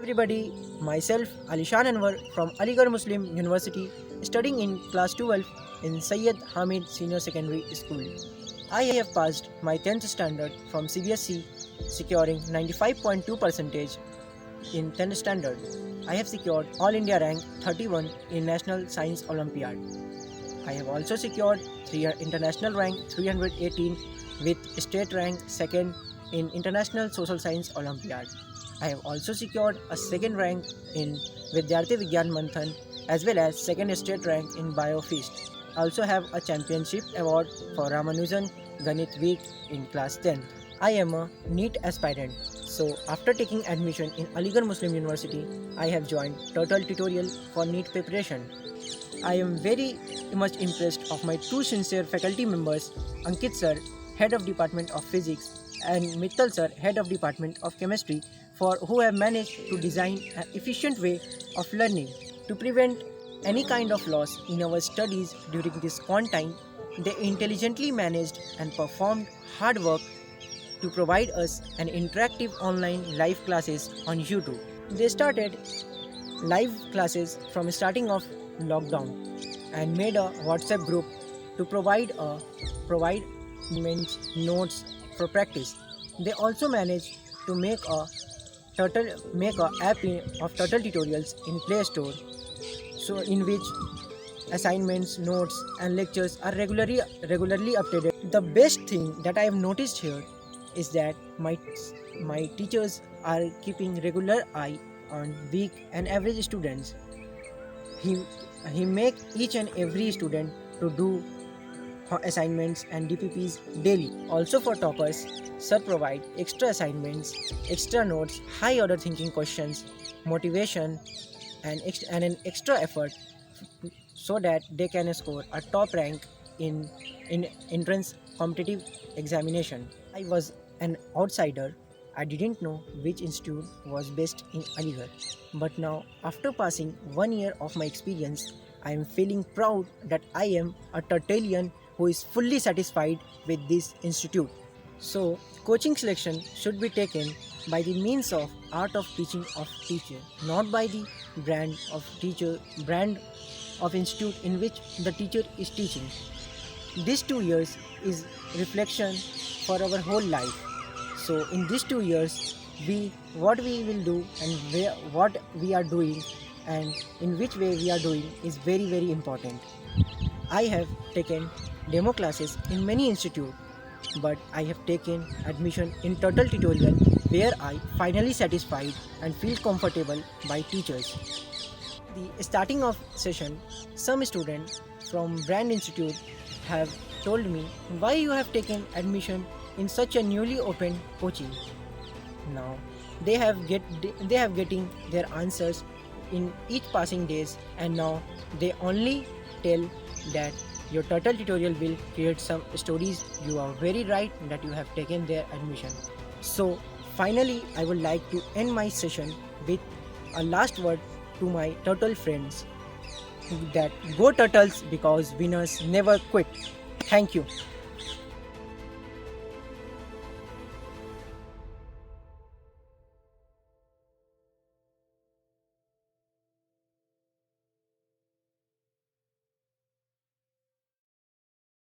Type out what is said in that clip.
everybody, myself Alishan Anwar from Aligarh Muslim University, studying in class 12 in Syed Hamid Senior Secondary School. I have passed my 10th standard from CBSE, securing 95.2% in 10th standard. I have secured All India rank 31 in National Science Olympiad. I have also secured international rank 318 with state rank 2nd in International Social Science Olympiad. I have also secured a 2nd rank in Vidyarthi Vigyan Manthan as well as 2nd state rank in BioFeast. I also have a championship award for Ramanujan Ganit Week in class 10. I am a NEET aspirant. So after taking admission in Aligarh Muslim University, I have joined Turtle Tutorial for NEET preparation. I am very much impressed of my two sincere faculty members, Ankit sir, Head of Department of Physics, and Mittal sir, Head of Department of Chemistry, for who have managed to design an efficient way of learning. To prevent any kind of loss in our studies during this quarantine, they intelligently managed and performed hard work to provide us an interactive online live classes on YouTube. They started live classes from starting of lockdown and made a WhatsApp group to provide notes for practice. They also managed to make a app of Turtle Tutorials in Play Store, so in which assignments, notes, and lectures are regularly updated. The best thing that I have noticed here is that my teachers are keeping regular eye on weak and average students. He make each and every student to do assignments and DPPs daily. Also for toppers, sir provide extra assignments, extra notes, high order thinking questions, motivation, and an extra effort so that they can score a top rank in entrance competitive examination. I was an outsider. I didn't know which institute was best in Aligarh. But now, after passing 1 year of my experience, I am feeling proud that I am a Turtalian who is fully satisfied with this institute. So, coaching selection should be taken by the means of art of teaching of teacher, not by the brand of institute in which the teacher is teaching. These 2 years is reflection for our whole life. So in these 2 years, what we will do and what we are doing and in which way we are doing is very, very important. I have taken demo classes in many institutes, but I have taken admission in Turtle Tutorial where I finally satisfied and feel comfortable by teachers. The starting of session, some students from Brand Institute have told me why you have taken admission in such a newly opened coaching. Now they have getting their answers in each passing days, and now they only tell that your Turtle Tutorial will create some stories. You are very right that you have taken their admission. So finally, I would like to end my session with a last word to my turtle friends, that go Turtles because winners never quit. Thank you.